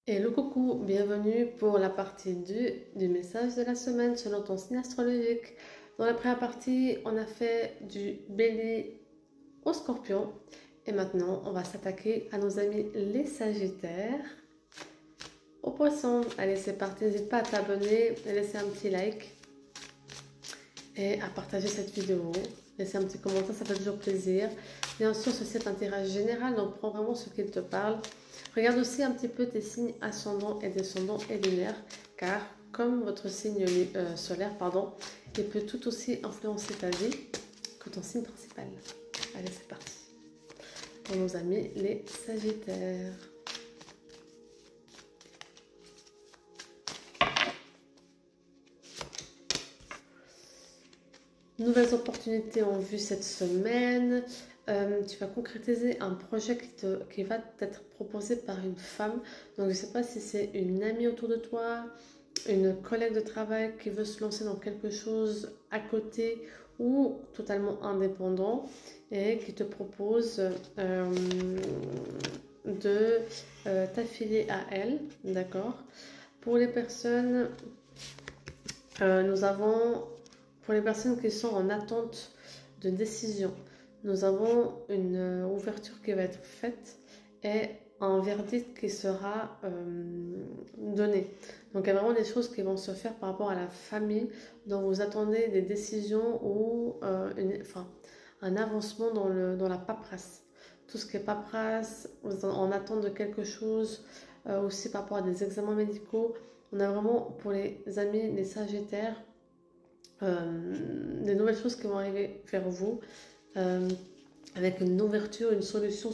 Hello coucou, bienvenue pour la partie 2 du message de la semaine selon ton signe astrologique. Dans la première partie, on a fait du bélier au scorpion et maintenant on va s'attaquer à nos amis les sagittaires, aux poissons. Allez, c'est parti, n'hésite pas à t'abonner, à laisser un petit like et à partager cette vidéo. Laisser un petit commentaire, ça fait toujours plaisir. Bien sûr, ceci est un tirage général, donc prends vraiment ce qu'il te parle. Regarde aussi un petit peu tes signes ascendants et descendants et lunaires, car comme votre signe solaire, il peut tout aussi influencer ta vie que ton signe principal. Allez, c'est parti. Pour nos amis les sagittaires. Nouvelles opportunités en vue cette semaine. Tu vas concrétiser un projet qui va t'être proposé par une femme. Donc, je ne sais pas si c'est une amie autour de toi, une collègue de travail qui veut se lancer dans quelque chose à côté ou totalement indépendant et qui te propose de t'affilier à elle. D'accord? Pour les personnes, nous avons... Pour les personnes qui sont en attente de décision, nous avons une ouverture qui va être faite et un verdict qui sera donné. Donc il y a vraiment des choses qui vont se faire par rapport à la famille dont vous attendez des décisions ou un avancement dans la paperasse. Tout ce qui est paperasse, en attente de quelque chose, aussi par rapport à des examens médicaux. On a vraiment pour les amis, les sagittaires, des nouvelles choses qui vont arriver vers vous avec une ouverture, une solution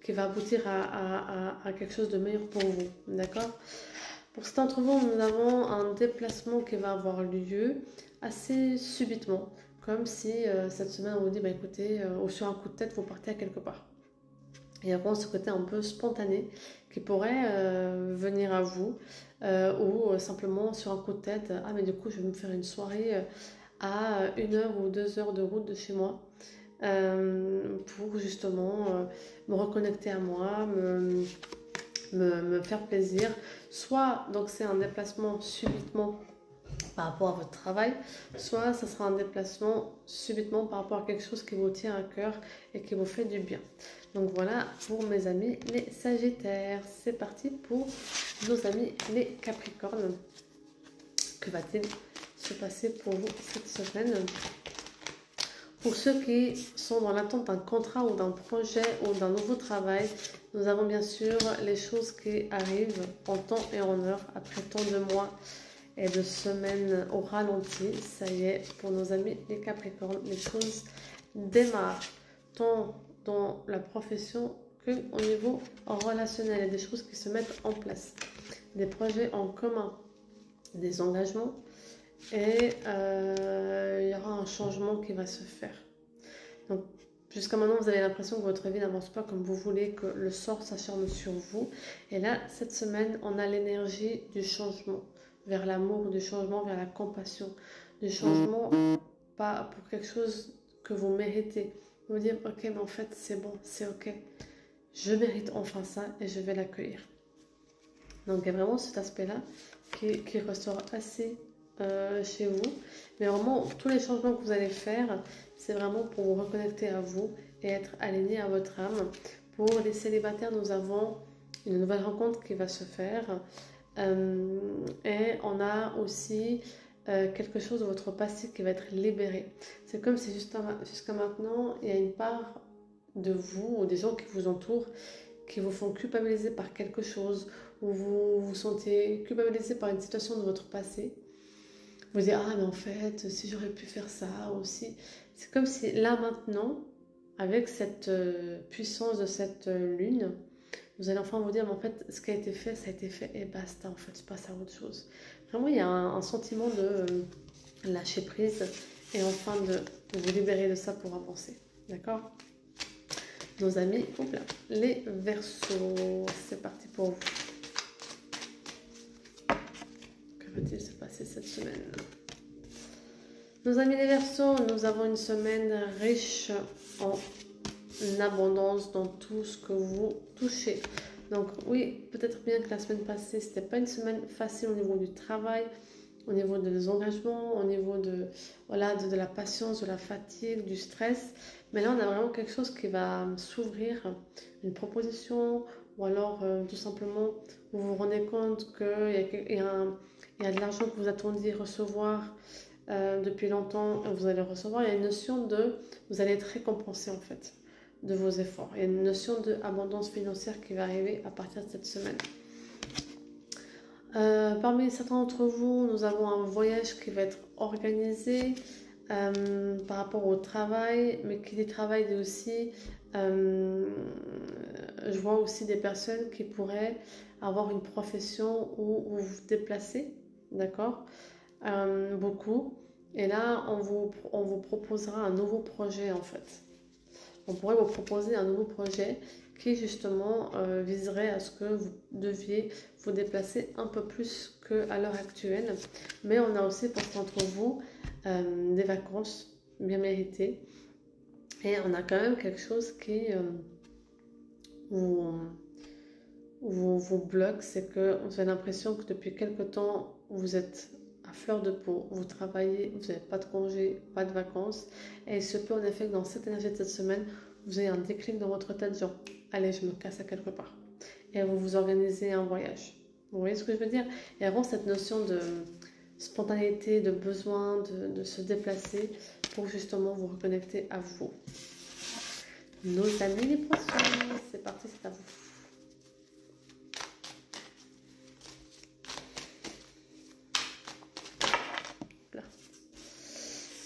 qui va aboutir à quelque chose de meilleur pour vous. D'accord? Pour certains d'entre vous, nous avons un déplacement qui va avoir lieu assez subitement, comme si cette semaine on vous dit bah écoutez, ou sur un coup de tête vous partez à quelque part. Il y a vraiment ce côté un peu spontané qui pourrait venir à vous ou simplement sur un coup de tête, ah mais du coup je vais me faire une soirée à 1 heure ou 2 heures de route de chez moi pour justement me reconnecter à moi, me faire plaisir. Soit donc c'est un déplacement subitement par rapport à votre travail, soit ça sera un déplacement subitement par rapport à quelque chose qui vous tient à cœur et qui vous fait du bien. Donc voilà pour mes amis les Sagittaires. C'est parti pour nos amis les Capricornes. Que va-t-il se passer pour vous cette semaine? Pour ceux qui sont dans l'attente d'un contrat ou d'un projet ou d'un nouveau travail, nous avons bien sûr les choses qui arrivent en temps et en heure après tant de mois et de semaines au ralenti. Ça y est, pour nos amis les Capricornes, les choses démarrent tant dans la profession qu'au niveau relationnel. Il y a des choses qui se mettent en place, des projets en commun, des engagements et il y aura un changement qui va se faire. Donc jusqu'à maintenant vous avez l'impression que votre vie n'avance pas comme vous voulez, que le sort s'acharne sur vous, et là cette semaine on a l'énergie du changement vers l'amour, du changement vers la compassion, du changement pas pour quelque chose que vous méritez. Vous dire ok mais en fait c'est bon, c'est ok, je mérite enfin ça et je vais l'accueillir. Donc il y a vraiment cet aspect là qui ressort assez chez vous, mais vraiment tous les changements que vous allez faire c'est vraiment pour vous reconnecter à vous et être aligné à votre âme. Pour les célibataires, nous avons une nouvelle rencontre qui va se faire et on a aussi quelque chose de votre passé qui va être libéré. C'est comme si jusqu'à maintenant il y a une part de vous ou des gens qui vous entourent qui vous font culpabiliser par quelque chose, ou vous vous sentez culpabilisé par une situation de votre passé. Vous dites ah mais en fait si j'aurais pu faire ça aussi. C'est comme si là maintenant avec cette puissance de cette lune, vous allez enfin vous dire mais en fait ce qui a été fait ça a été fait et basta, en fait je passe à autre chose. Vraiment il y a un sentiment de lâcher prise et enfin de vous libérer de ça pour avancer. D'accord? Nos amis, les Verseaux, c'est parti pour vous. Que va-t-il se passer cette semaine? Nos amis les Verseaux, nous avons une semaine riche en abondance dans tout ce que vous touchez. Donc oui, peut-être bien que la semaine passée, c'était pas une semaine facile au niveau du travail, au niveau des engagements, au niveau de, voilà, de la patience, de la fatigue, du stress. Mais là, on a vraiment quelque chose qui va s'ouvrir, une proposition, ou alors tout simplement, vous vous rendez compte qu'il y a de l'argent que vous attendiez recevoir depuis longtemps, vous allez recevoir. Il y a une notion de, vous allez être récompensé en fait de vos efforts. Il y a une notion d'abondance financière qui va arriver à partir de cette semaine. Parmi certains d'entre vous, nous avons un voyage qui va être organisé par rapport au travail, mais qui dit travail dit aussi, je vois aussi des personnes qui pourraient avoir une profession où vous vous déplacez, d'accord, beaucoup. Et là, on vous proposera un nouveau projet en fait. On pourrait vous proposer un nouveau projet qui justement viserait à ce que vous deviez vous déplacer un peu plus qu'à l'heure actuelle. Mais on a aussi pour certains d'entre vous des vacances bien méritées. Et on a quand même quelque chose qui vous bloque, c'est que vous avez l'impression que depuis quelque temps, vous êtes à fleur de peau, vous travaillez, vous n'avez pas de congé, pas de vacances. Et il se peut en effet que dans cette énergie de cette semaine, vous ayez un déclic dans votre tête, genre, allez, je me casse à quelque part. Et vous vous organisez un voyage. Vous voyez ce que je veux dire? Il y a vraiment cette notion de spontanéité, de besoin de se déplacer pour justement vous reconnecter à vous. Nos amis les poissons, c'est parti, c'est à vous.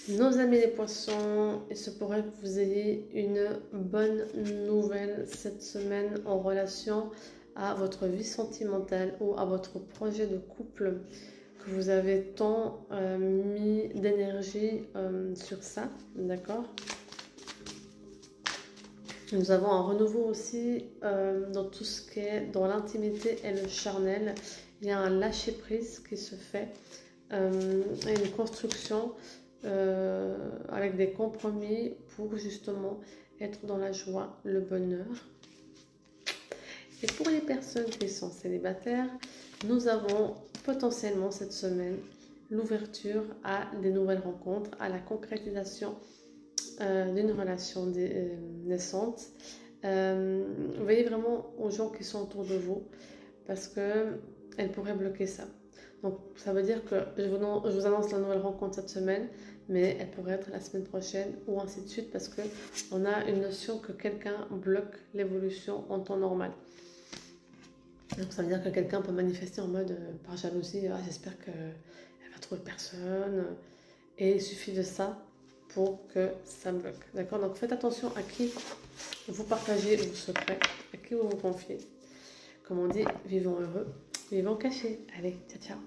Nos amis les poissons, il se pourrait que vous ayez une bonne nouvelle cette semaine en relation à votre vie sentimentale ou à votre projet de couple, que vous avez tant mis d'énergie sur ça, d'accord? Nous avons un renouveau aussi dans tout ce qui est dans l'intimité et le charnel. Il y a un lâcher-prise qui se fait, et une construction avec des compromis pour justement être dans la joie, le bonheur. Et pour les personnes qui sont célibataires, nous avons potentiellement cette semaine l'ouverture à des nouvelles rencontres, à la concrétisation d'une relation naissante. Veillez vraiment aux gens qui sont autour de vous parce qu'elles pourraient bloquer ça. Donc ça veut dire que je vous annonce la nouvelle rencontre cette semaine, mais elle pourrait être la semaine prochaine ou ainsi de suite parce qu'on a une notion que quelqu'un bloque l'évolution en temps normal. Donc ça veut dire que quelqu'un peut manifester en mode par jalousie, ah, j'espère qu'elle va trouver personne, et il suffit de ça pour que ça bloque. D'accord? Donc faites attention à qui vous partagez vos secrets, à qui vous vous confiez. Comme on dit, vivons heureux, vivons cachés. Allez, ciao ciao.